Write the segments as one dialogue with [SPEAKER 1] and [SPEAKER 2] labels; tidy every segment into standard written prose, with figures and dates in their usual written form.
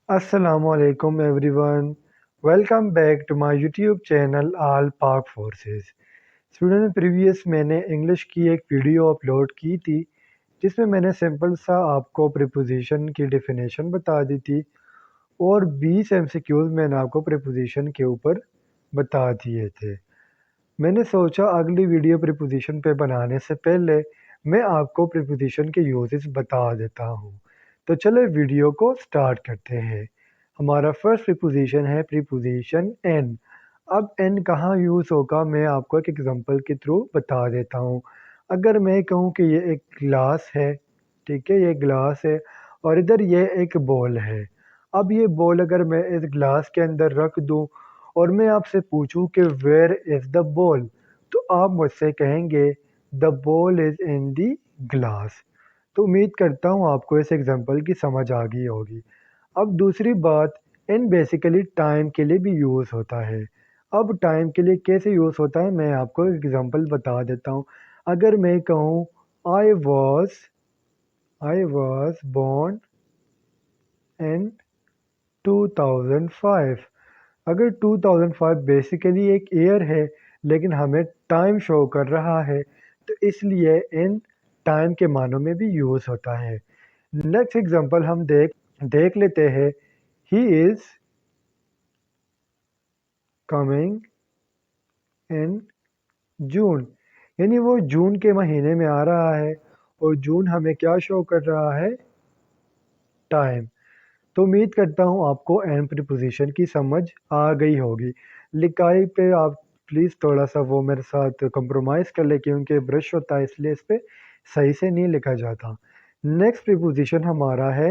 [SPEAKER 1] Assalamualaikum everyone. Welcome back to my YouTube channel All Park Forces. Student previous मैंने English की एक video upload की थी जिसमें मैंने सिंपल सा आपको प्रीपोजिशन की डेफिनेशन बता दी थी और 20 एमसीक्यूज मैंने आपको प्रीपोजिशन के ऊपर बता दिए थे। मैंने सोचा अगली वीडियो प्रीपोजिशन पे बनाने से पहले मैं आपको प्रीपोजिशन के यूजेस बता देता हूँ। तो चलो वीडियो को स्टार्ट करते हैं। हमारा फर्स्ट प्रीपोजिशन है प्रीपोजिशन एन। अब एन कहाँ यूज़ होगा मैं आपको एक एग्जांपल के थ्रू बता देता हूँ। अगर मैं कहूँ कि ये एक ग्लास है, ठीक है, ये ग्लास है और इधर ये एक बॉल है। अब ये बॉल अगर मैं इस ग्लास के अंदर रख दूँ और मैं आपसे पूछूं कि वेयर इज़ द बॉल, तो आप मुझसे कहेंगे the ball is in the glass. तो उम्मीद करता हूँ आपको इस एग्जांपल की समझ आ गई होगी। अब दूसरी बात, इन बेसिकली टाइम के लिए भी यूज़ होता है। अब टाइम के लिए कैसे यूज़ होता है मैं आपको एक एग्जांपल बता देता हूँ। अगर मैं कहूँ I was I was born इन 2005। अगर 2005 बेसिकली एक ईयर है लेकिन हमें टाइम शो कर रहा है तो इसलिए इन टाइम के मानों में भी यूज़ होता है। नेक्स्ट एग्जांपल हम देख लेते हैं। ही इज़ कमिंग इन जून, यानी वो जून के महीने में आ रहा है और जून हमें क्या शो कर रहा है, टाइम। तो उम्मीद करता हूँ आपको एन प्रीपोजिशन की समझ आ गई होगी। लिखाई पे आप प्लीज़ थोड़ा सा वो मेरे साथ कंप्रोमाइज़ कर ले क्योंकि ब्रश होता है इसलिए इस पे सही से नहीं लिखा जाता। नेक्स्ट प्रीपोजिशन हमारा है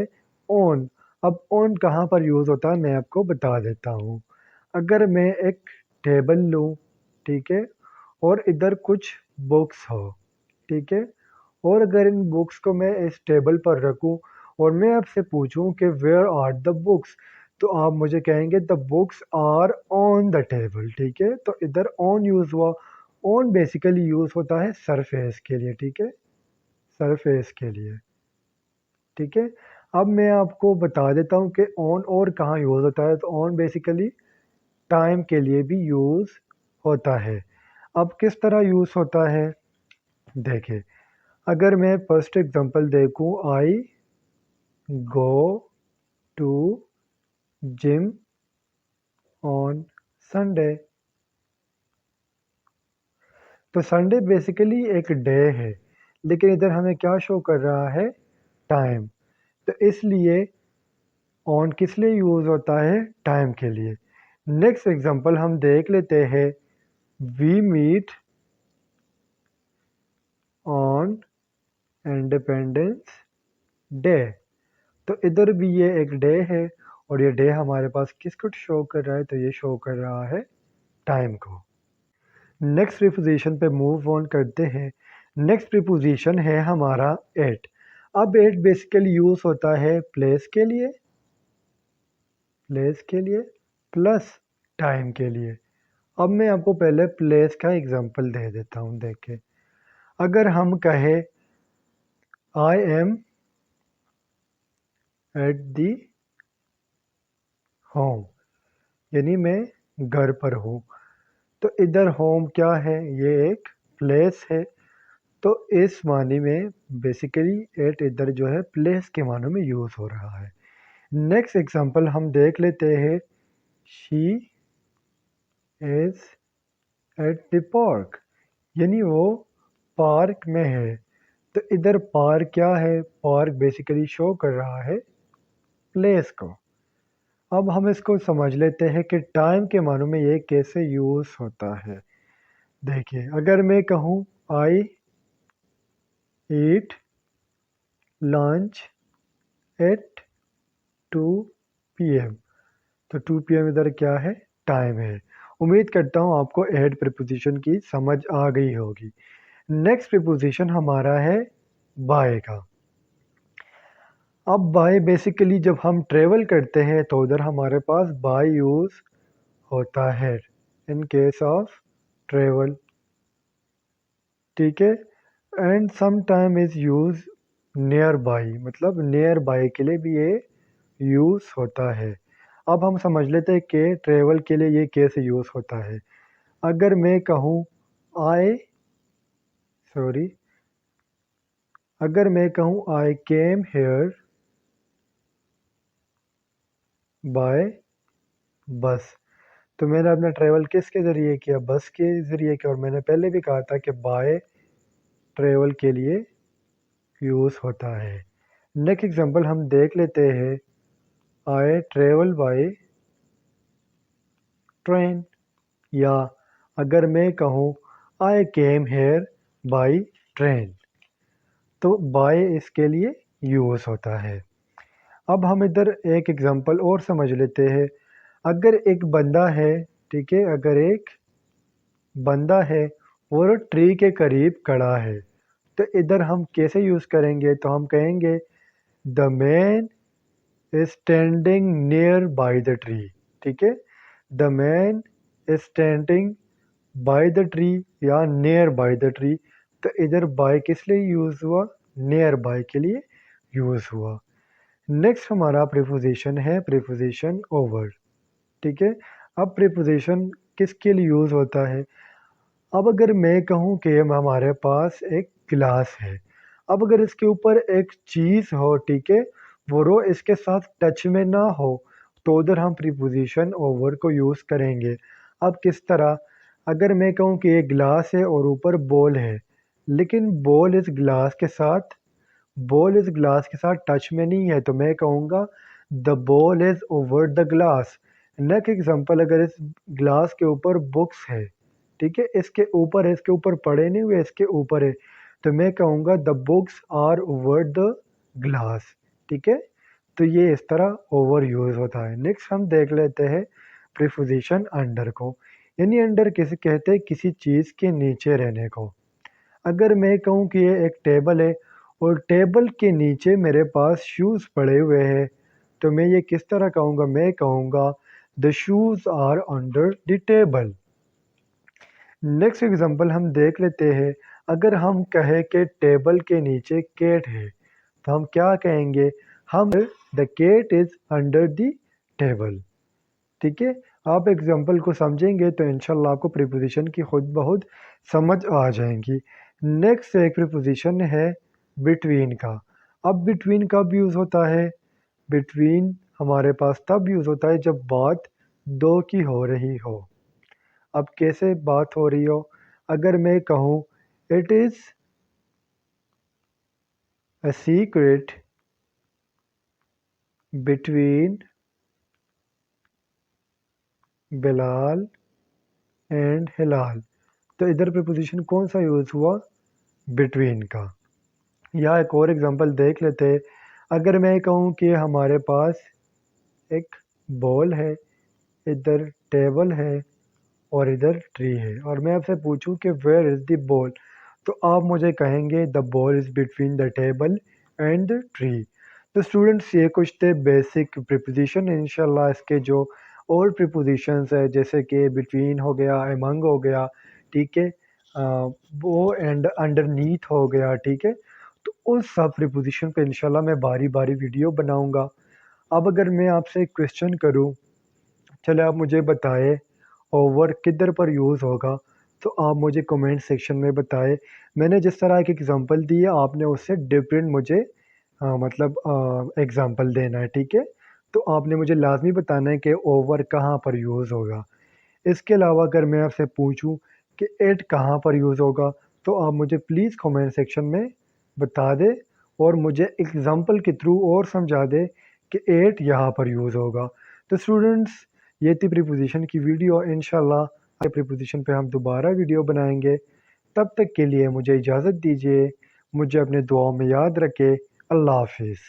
[SPEAKER 1] ऑन। अब ऑन कहाँ पर यूज़ होता है मैं आपको बता देता हूँ। अगर मैं एक टेबल लूँ, ठीक है, और इधर कुछ बुक्स हो, ठीक है, और अगर इन बुक्स को मैं इस टेबल पर रखूं और मैं आपसे पूछूं कि वेयर आर द बुक्स, तो आप मुझे कहेंगे the books are on the table, ठीक है। तो इधर ऑन यूज़ हुआ। ऑन बेसिकली यूज़ होता है सरफेस के लिए, ठीक है, सरफेस के लिए, ठीक है। अब मैं आपको बता देता हूँ कि ऑन और कहाँ यूज़ होता है। तो ऑन बेसिकली टाइम के लिए भी यूज़ होता है। अब किस तरह यूज़ होता है देखिए। अगर मैं फर्स्ट एग्जांपल देखूं, I go to gym on Sunday. तो संडे बेसिकली एक डे है लेकिन इधर हमें क्या शो कर रहा है, टाइम। तो इसलिए ऑन किस लिए यूज़ होता है, टाइम के लिए। नेक्स्ट एग्जांपल हम देख लेते हैं। We meet on independence day. तो इधर भी ये एक डे है और ये डे हमारे पास किसको शो कर रहा है, तो ये शो कर रहा है टाइम को। नेक्स्ट प्रीपोजिशन पे मूव ऑन करते हैं। नेक्स्ट प्रीपोजिशन है हमारा एट। अब एट बेसिकली यूज़ होता है प्लेस के लिए, प्लेस के लिए प्लस टाइम के लिए। अब मैं आपको पहले प्लेस का एग्जांपल दे देता हूँ। देखें, अगर हम कहें I am at the home, यानी मैं घर पर हूँ, तो इधर होम क्या है, ये एक प्लेस है। तो इस मानी में बेसिकली एट इधर जो है प्लेस के मानों में यूज़ हो रहा है। नेक्स्ट एग्जांपल हम देख लेते हैं। She is at the park, यानी वो पार्क में है। तो इधर पार्क क्या है, पार्क बेसिकली शो कर रहा है प्लेस को। अब हम इसको समझ लेते हैं कि टाइम के मानों में ये कैसे यूज़ होता है। देखिए, अगर मैं कहूँ आई ईट लंच एट 2 PM, तो 2 PM इधर क्या है, टाइम है। उम्मीद करता हूँ आपको एड प्रीपोजिशन की समझ आ गई होगी। नेक्स्ट प्रीपोजिशन हमारा है बाय का। अब बाय बेसिकली जब हम ट्रेवल करते हैं तो उधर हमारे पास बाय यूज़ होता है इन केस ऑफ ट्रेवल, ठीक है। And some time is use near by, मतलब नियर बाय के लिए भी ये यूज़ होता है। अब हम समझ लेते हैं कि ट्रैवल के लिए ये कैसे यूज़ होता है। अगर मैं कहूँ आई सॉरी अगर मैं कहूँ आई केम हेयर बाय बस, तो मैंने अपना ट्रैवल किसके ज़रिए किया? बस के ज़रिए किया। और मैंने पहले भी कहा था कि बाय ट्रैवल के लिए यूज़ होता है। नेक्स्ट एग्जांपल हम देख लेते हैं। आई ट्रैवल बाय ट्रेन, या अगर मैं कहूँ आई केम हेयर बाय ट्रेन, तो बाय इसके लिए यूज़ होता है। अब हम इधर एक एग्जांपल और समझ लेते हैं। अगर एक बंदा है, ठीक है, अगर एक बंदा है और ट्री के करीब खड़ा है, तो इधर हम कैसे यूज़ करेंगे? तो हम कहेंगे the man is standing near by the tree, ठीक है। The man is standing by the tree या नियर बाय द ट्री, तो इधर बाय किस लिए यूज़ हुआ? नियर बाय के लिए यूज़ हुआ। नेक्स्ट हमारा प्रीपोजिशन है प्रीपोजिशन ओवर, ठीक है। अब प्रीपोजिशन किसके लिए यूज़ होता है? अब अगर मैं कहूँ कि हमारे पास एक गिलास है, अब अगर इसके ऊपर एक चीज़ हो, ठीक है, वो रो इसके साथ टच में ना हो, तो उधर हम प्रीपोजिशन ओवर को यूज़ करेंगे। अब किस तरह? अगर मैं कहूँ कि ये गिलास है और ऊपर बॉल है, लेकिन बॉल इस गिलास के साथ टच में नहीं है, तो मैं कहूँगा the ball is over the glass. Next example, अगर इस ग्लास के ऊपर बुक्स है, ठीक है, इसके ऊपर पड़े नहीं हुए, इसके ऊपर है, तो मैं कहूँगा the books are over the glass, ठीक है। तो ये इस तरह ओवर यूज़ होता है। नेक्स्ट हम देख लेते हैं प्रीपोजिशन अंडर को, यानी अंडर किसे कहते हैं? किसी चीज़ के नीचे रहने को। अगर मैं कहूँ कि ये एक टेबल है और टेबल के नीचे मेरे पास शूज़ पड़े हुए हैं, तो मैं ये किस तरह कहूँगा? मैं कहूँगा the shoes are under the table. Next example हम देख लेते हैं। अगर हम कहें कि टेबल के नीचे कैट है, तो हम क्या कहेंगे? हम the cat is under the table, ठीक है। आप एग्जांपल को समझेंगे तो इंशाल्लाह आपको प्रीपोजिशन की खुद बहुत समझ आ जाएंगी। नेक्स्ट एक प्रीपोजिशन है बिटवीन का। अब बिटवीन कब यूज़ होता है? बिटवीन हमारे पास तब यूज़ होता है जब बात दो की हो रही हो। अब कैसे बात हो रही हो? अगर मैं कहूँ it is a secret between Bilal and Hilal, तो इधर प्रीपोजिशन कौन सा यूज़ हुआ? बिटवीन का। या एक और एग्जांपल देख लेते हैं। अगर मैं कहूँ कि हमारे पास एक बॉल है, इधर टेबल है और इधर ट्री है, और मैं आपसे पूछूं कि वेयर इज़ द बॉल, तो आप मुझे कहेंगे the ball is between the table and the tree. तो स्टूडेंट्स, ये कुछ थे बेसिक प्रीपोजिशन। इंशाल्लाह इसके जो और प्रीपोजिशंस है, जैसे कि बिटवीन हो गया, अमंग हो गया, ठीक है, वो एंड अंडरनीथ हो गया, ठीक है, तो उन सब प्रीपोजिशन पे इंशाल्लाह मैं बारी बारी वीडियो बनाऊंगा। अब अगर मैं आपसे एक क्वेश्चन करूं, चले आप मुझे बताएं ओवर किधर पर यूज़ होगा, तो आप मुझे कमेंट सेक्शन में बताएं। मैंने जिस तरह की एग्जांपल दी है, आपने उससे डिफरेंट मुझे मतलब एग्जांपल देना है, ठीक है। तो आपने मुझे लाजमी बताना है कि ओवर कहाँ पर यूज़ होगा। इसके अलावा अगर मैं आपसे पूछूं कि एट कहाँ पर यूज़ होगा, तो आप मुझे प्लीज़ कमेंट सेक्शन में बता दें और मुझे एग्जांपल के थ्रू और समझा दें कि एट यहाँ पर यूज़ होगा। तो स्टूडेंट्स, ये थी प्रीपोजिशन की वीडियो। इंशाल्लाह अगले प्रीपोजिशन पे हम दोबारा वीडियो बनाएंगे। तब तक के लिए मुझे इजाज़त दीजिए। मुझे अपने दुआओं में याद रखें। अल्लाह हाफिज़।